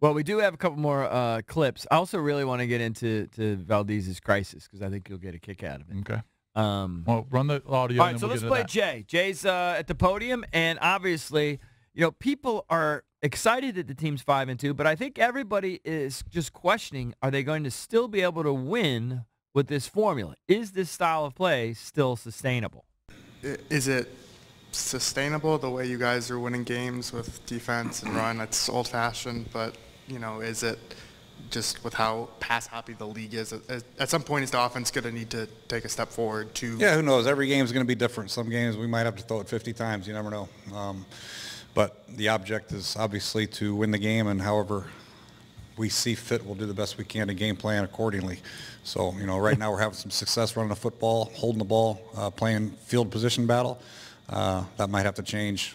Well, we do have a couple more clips. I also really want to get into Valdez's crisis because I think you'll get a kick out of it. Okay. Well, run the audio. All right, so let's play Jay. Jay's at the podium, and obviously, people are excited that the team's 5-2, but I think everybody is just questioning: are they going to still be able to win with this formula? Is this style of play still sustainable? Is it sustainable the way you guys are winning games with defense and run? It's old-fashioned, but is it just with how pass-happy the league is? At some point, is the offense going to need to take a step forward to? Yeah, who knows? Every game is going to be different. Some games we might have to throw it 50 times. You never know. But the object is obviously to win the game, and however we see fit, we'll do the best we can to game plan accordingly. So, right now we're having some success running the football, holding the ball, playing field position battle. That might have to change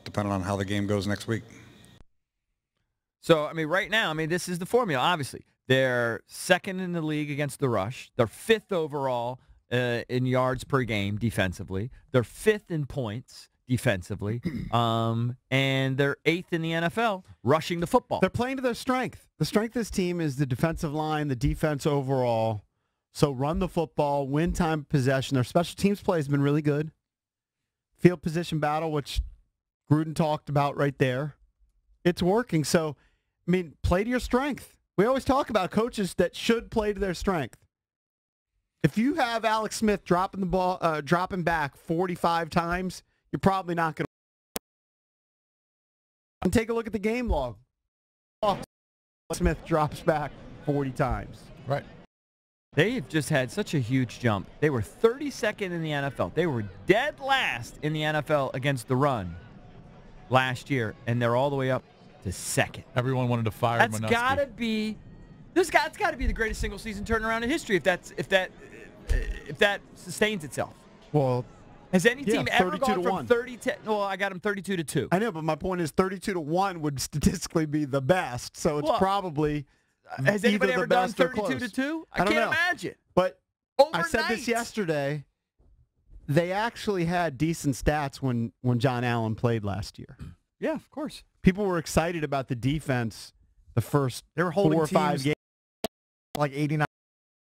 depending on how the game goes next week. So, right now, this is the formula, obviously. They're second in the league against the rush. They're fifth overall in yards per game defensively. They're fifth in points defensively. And they're eighth in the NFL rushing the football. They're playing to their strength. The strength of this team is the defensive line, the defense overall. So run the football, win time possession. Their special teams play has been really good. Field position battle, which Gruden talked about right there. It's working. So, play to your strength. We always talk about coaches that should play to their strength. If you have Alex Smith dropping the ball, dropping back 45 times, you're probably not going to. And take a look at the game log. Smith drops back 40 times. Right. They've just had such a huge jump. They were 32nd in the NFL. They were dead last in the NFL against the run last year, and they're all the way up to second. Everyone wanted to fire That's Monusky. got to be it's got to be the greatest single season turnaround in history if that sustains itself. Well, has any team ever gone from 30 to well, I got them 32-2. I know, but my point is 32-1 would statistically be the best. So it's probably has anybody ever done 32-2? I can't imagine. But overnight. I said this yesterday. They actually had decent stats when John Allen played last year. Yeah, of course. People were excited about the defense the first they were holding 4 or 5 games. Like 89.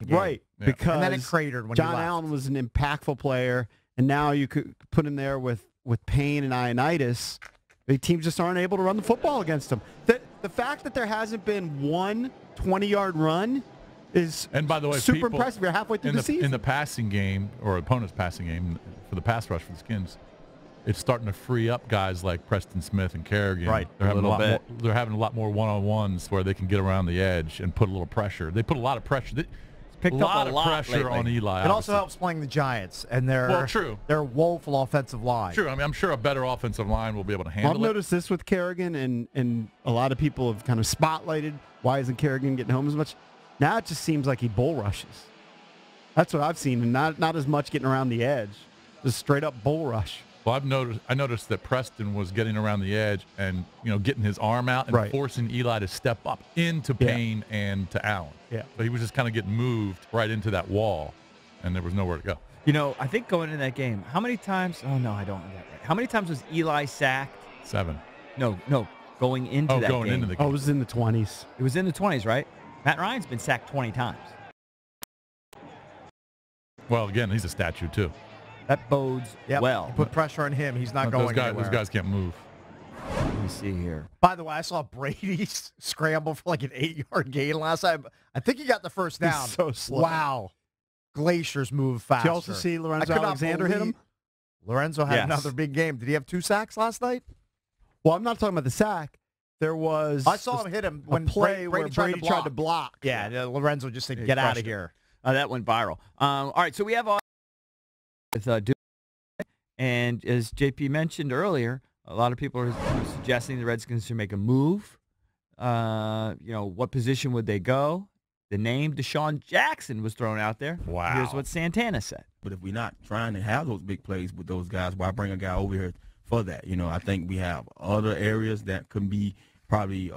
Right, because and then it cratered when John Allen was an impactful player, and now you could put him there with pain and Ioannidis. The teams just aren't able to run the football against him. The fact that there hasn't been one 20-yard run is super impressive. You're halfway through the season. In the passing game, or opponent's passing game, for the pass rush for the Skins, it's starting to free up guys like Preston Smith and Kerrigan. Right, they're having a lot more one-on-ones where they can get around the edge and put a little pressure. They put a lot of pressure. Picked a lot up of pressure on Eli. It also helps playing the Giants and their woeful offensive line. True. I'm sure a better offensive line will be able to handle it. I've noticed this with Kerrigan, and a lot of people have kind of spotlighted why isn't Kerrigan getting home as much. Now it just seems like he bull rushes. That's what I've seen, and not as much getting around the edge. Just straight up bull rush. Well, I noticed that Preston was getting around the edge and getting his arm out and forcing Eli to step up into Payne and to Allen. Yeah. So he was just kind of getting moved right into that wall, and there was nowhere to go. I think going into that game, how many times? Oh no, I don't know that right. How many times was Eli sacked? 7. No, going into that game. Into the game. Oh, it was in the 20s. It was in the 20s, right? Matt Ryan's been sacked 20 times. Well, again, he's a statue too. That bodes well. You put pressure on him. He's not going anywhere. Those guys can't move. Let me see here. By the way, I saw Brady scramble for like an 8-yard gain last time. I think he got the first down. He's so slow. Wow. Glaciers move faster. Did you also see Lorenzo Alexander hit him? Lorenzo had another big game. Did he have 2 sacks last night? Well, I'm not talking about the sack. There was I saw him hit him when Brady tried to block. Yeah, Lorenzo just said, get out of here. That went viral. All right, so we have with Duke. And as JP mentioned earlier, a lot of people are suggesting the Redskins should make a move. What position would they go? The name Deshaun Jackson was thrown out there. Wow. Here's what Santana said. But if we're not trying to have those big plays with those guys, why bring a guy over here for that? I think we have other areas that can be probably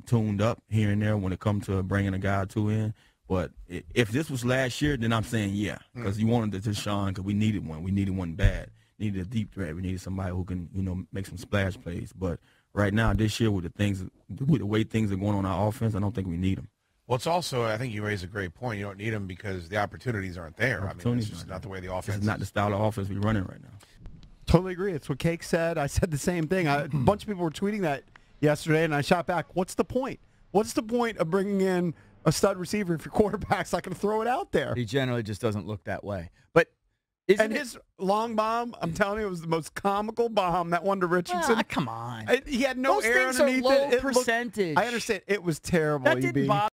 tuned up here and there when it comes to bringing a guy or two in. But if this was last year, then I'm saying because you wanted the Deshaun because we needed one. We needed one bad. Needed a deep threat. We needed somebody who can, make some splash plays. But right now this year with the way things are going on our offense, I don't think we need them. Well, it's also, I think you raise a great point. You don't need them because the opportunities aren't there. I mean, it's just not the way the offense It's not the style of offense we're running right now. Totally agree. It's what Cake said. I said the same thing. A bunch of people were tweeting that yesterday, and I shot back, what's the point? What's the point of bringing in a stud receiver if your quarterback's not going to throw it out there? He generally just doesn't look that way. But his long bomb, I'm telling you, it was the most comical bomb, that one to Richardson. Come on. He had no Those air things underneath are low it. percentage. I understand. It was terrible. That didn't bother.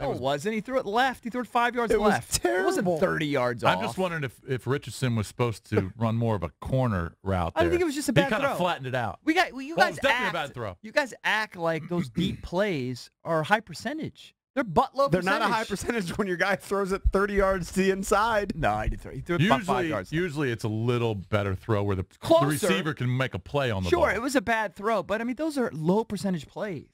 No, was, it wasn't. He threw it left. He threw it 5 yards it left. Was terrible. It wasn't 30 yards off. I'm just wondering if Richardson was supposed to run more of a corner route there. I think it was just a bad He kind throw. of flattened it out. You Well, guys it was definitely act, a bad throw. You guys act like those deep plays are high percentage. They're butt low They're percentage. not a high percentage when your guy throws it 30 yards to the inside. No, he threw it about 5 yards. Usually it's a little better throw where the Closer. receiver can make a play on the ball. Sure, it was a bad throw, but I mean those are low percentage plays.